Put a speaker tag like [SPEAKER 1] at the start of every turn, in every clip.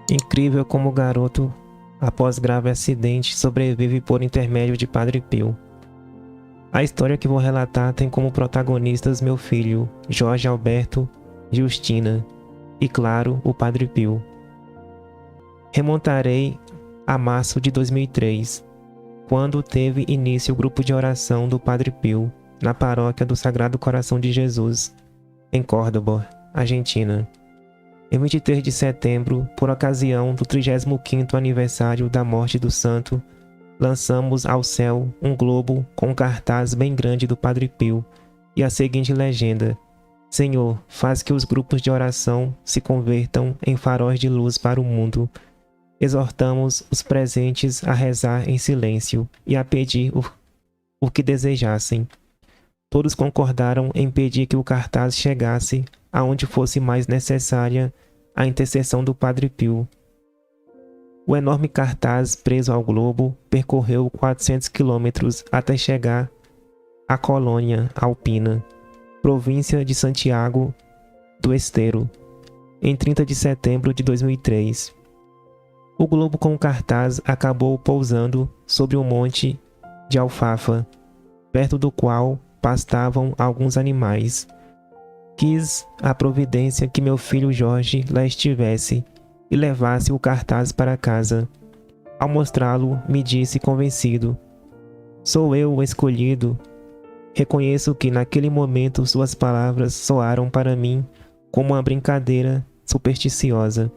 [SPEAKER 1] Incrível como o garoto, após grave acidente, sobrevive por intermédio de Padre Pio. A história que vou relatar tem como protagonistas meu filho, Jorge Alberto, Justina e, claro, o Padre Pio. Remontarei a março de 2003, quando teve início o grupo de oração do Padre Pio, na paróquia do Sagrado Coração de Jesus, em Córdoba, Argentina. Em 23 de setembro, por ocasião do 35º aniversário da morte do santo, lançamos ao céu um globo com um cartaz bem grande do Padre Pio e a seguinte legenda: Senhor, faz que os grupos de oração se convertam em faróis de luz para o mundo. Exortamos os presentes a rezar em silêncio e a pedir o que desejassem. Todos concordaram em pedir que o cartaz chegasse aonde fosse mais necessária a intercessão do Padre Pio. O enorme cartaz preso ao globo percorreu 400 quilômetros até chegar à Colônia Alpina, província de Santiago do Estero, em 30 de setembro de 2003. O globo com o cartaz acabou pousando sobre um monte de alfafa, perto do qual pastavam alguns animais. Quis a providência que meu filho Jorge lá estivesse e levasse o cartaz para casa. Ao mostrá-lo, me disse convencido: sou eu o escolhido. Reconheço que naquele momento suas palavras soaram para mim como uma brincadeira supersticiosa.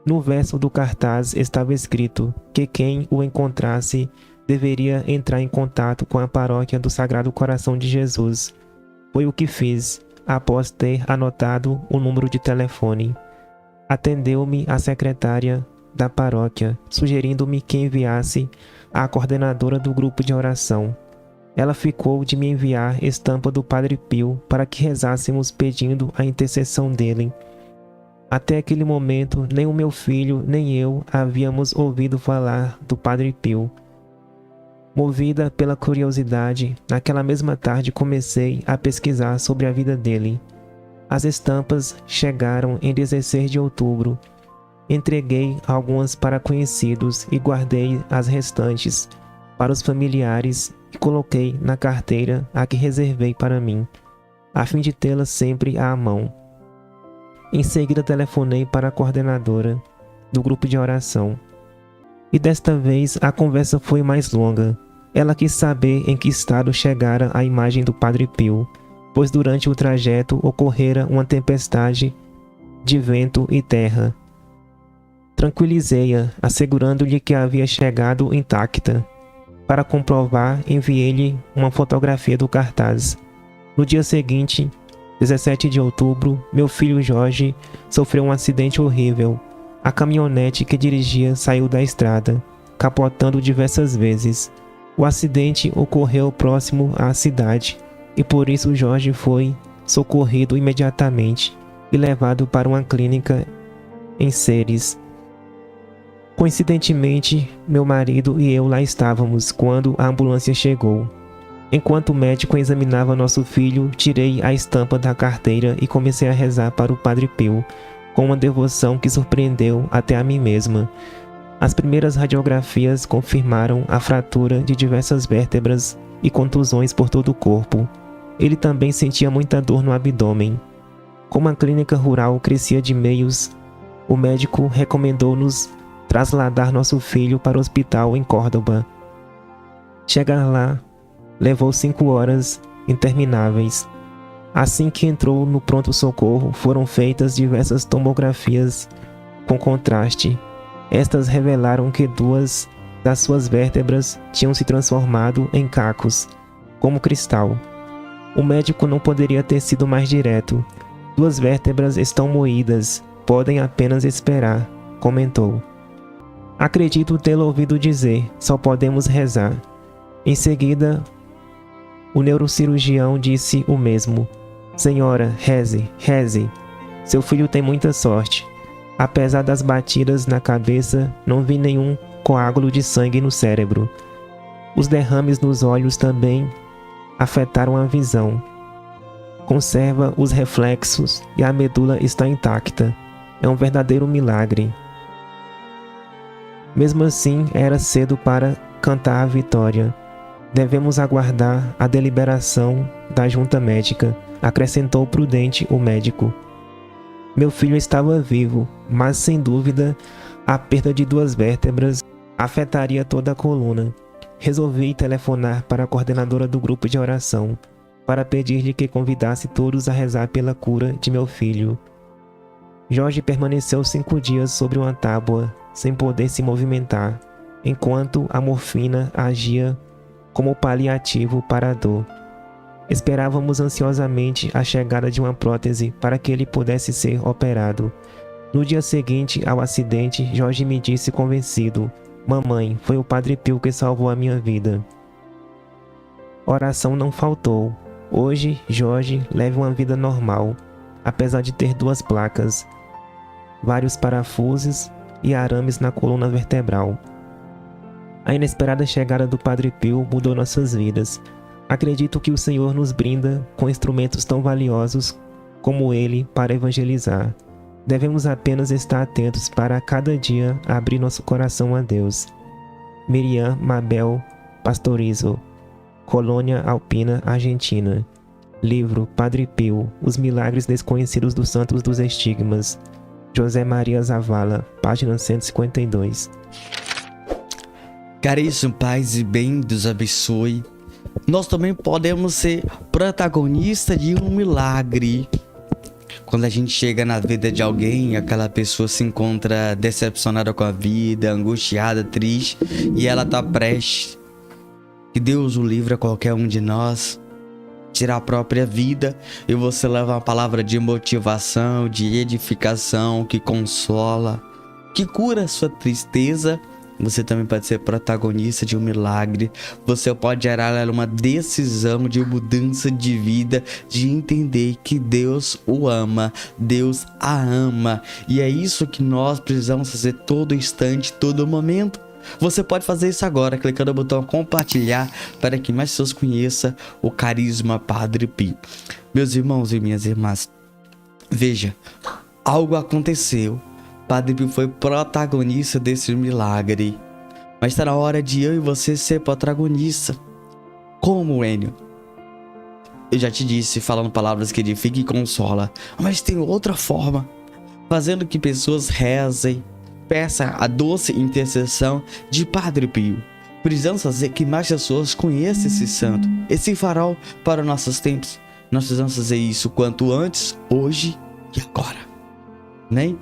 [SPEAKER 1] No verso do cartaz estava escrito que quem o encontrasse deveria entrar em contato com a paróquia do Sagrado Coração de Jesus. Foi o que fiz, após ter anotado o número de telefone. Atendeu-me a secretária da paróquia, sugerindo-me que enviasse à coordenadora do grupo de oração. Ela ficou de me enviar estampa do Padre Pio para que rezássemos pedindo a intercessão dele. Até aquele momento, nem o meu filho nem eu havíamos ouvido falar do Padre Pio. Movida pela curiosidade, naquela mesma tarde comecei a pesquisar sobre a vida dele. As estampas chegaram em 16 de outubro. Entreguei algumas para conhecidos e guardei as restantes para os familiares e coloquei na carteira a que reservei para mim, a fim de tê-la sempre à mão. Em seguida telefonei para a coordenadora do grupo de oração. E desta vez a conversa foi mais longa. Ela quis saber em que estado chegara a imagem do Padre Pio, pois durante o trajeto ocorrera uma tempestade de vento e terra. Tranquilizei-a, assegurando-lhe que havia chegado intacta. Para comprovar, enviei-lhe uma fotografia do cartaz. No dia seguinte, 17 de outubro, meu filho Jorge sofreu um acidente horrível. A caminhonete que dirigia saiu da estrada, capotando diversas vezes. O acidente ocorreu próximo à cidade e por isso Jorge foi socorrido imediatamente e levado para uma clínica em Ceres. Coincidentemente, meu marido e eu lá estávamos quando a ambulância chegou. Enquanto o médico examinava nosso filho, tirei a estampa da carteira e comecei a rezar para o Padre Pio, com uma devoção que surpreendeu até a mim mesma. As primeiras radiografias confirmaram a fratura de diversas vértebras e contusões por todo o corpo. Ele também sentia muita dor no abdômen. Como a clínica rural crescia de meios, o médico recomendou-nos trasladar nosso filho para o hospital em Córdoba. Chegar lá levou 5 horas intermináveis. Assim que entrou no pronto-socorro, foram feitas diversas tomografias com contraste. Estas revelaram que 2 das suas vértebras tinham se transformado em cacos, como cristal. O médico não poderia ter sido mais direto. 2 vértebras estão moídas, podem apenas esperar, comentou. Acredito tê-lo ouvido dizer, só podemos rezar. Em seguida, o neurocirurgião disse o mesmo. Senhora, reze, reze. Seu filho tem muita sorte. Apesar das batidas na cabeça, não vi nenhum coágulo de sangue no cérebro. Os derrames nos olhos também afetaram a visão. Conserva os reflexos e a medula está intacta. É um verdadeiro milagre. Mesmo assim, era cedo para cantar a vitória. Devemos aguardar a deliberação da junta médica, acrescentou prudente o médico. Meu filho estava vivo, mas sem dúvida a perda de 2 vértebras afetaria toda a coluna. Resolvi telefonar para a coordenadora do grupo de oração, para pedir-lhe que convidasse todos a rezar pela cura de meu filho. Jorge permaneceu 5 dias sobre uma tábua, sem poder se movimentar, enquanto a morfina agia como paliativo para a dor. Esperávamos ansiosamente a chegada de uma prótese para que ele pudesse ser operado. No dia seguinte ao acidente, Jorge me disse convencido: "Mamãe, foi o Padre Pio que salvou a minha vida." Oração não faltou. Hoje, Jorge leva uma vida normal, apesar de ter 2 placas, vários parafusos e arames na coluna vertebral. A inesperada chegada do Padre Pio mudou nossas vidas. Acredito que o Senhor nos brinda com instrumentos tão valiosos como ele para evangelizar. Devemos apenas estar atentos para a cada dia abrir nosso coração a Deus. Miriam Mabel Pastorizo, Colônia Alpina, Argentina. Livro Padre Pio, Os Milagres Desconhecidos dos Santos dos Estigmas. José Maria Zavala, página 152.
[SPEAKER 2] Caríssimo, paz e bem, Deus abençoe. Nós também podemos ser protagonistas de um milagre. Quando a gente chega na vida de alguém, aquela pessoa se encontra decepcionada com a vida, angustiada, triste, e ela está prestes, que Deus o livre a qualquer um de nós, tirar a própria vida, e você leva uma palavra de motivação, de edificação, que consola, que cura a sua tristeza. Você também pode ser protagonista de um milagre. Você pode gerar uma decisão de mudança de vida, de entender que Deus o ama, Deus a ama. E é isso que nós precisamos fazer todo instante, todo momento. Você pode fazer isso agora, clicando no botão compartilhar, para que mais pessoas conheçam o carisma Padre Pio. Meus irmãos e minhas irmãs, veja, algo aconteceu. Padre Pio foi protagonista desse milagre. Mas está na hora de eu e você ser protagonista. Como, Enio? Eu já te disse, falando palavras que edificam e consola. Mas tem outra forma. Fazendo que pessoas rezem, peçam a doce intercessão de Padre Pio. Precisamos fazer que mais pessoas conheçam esse santo, esse farol para os nossos tempos. Nós precisamos fazer isso quanto antes, hoje e agora. Né?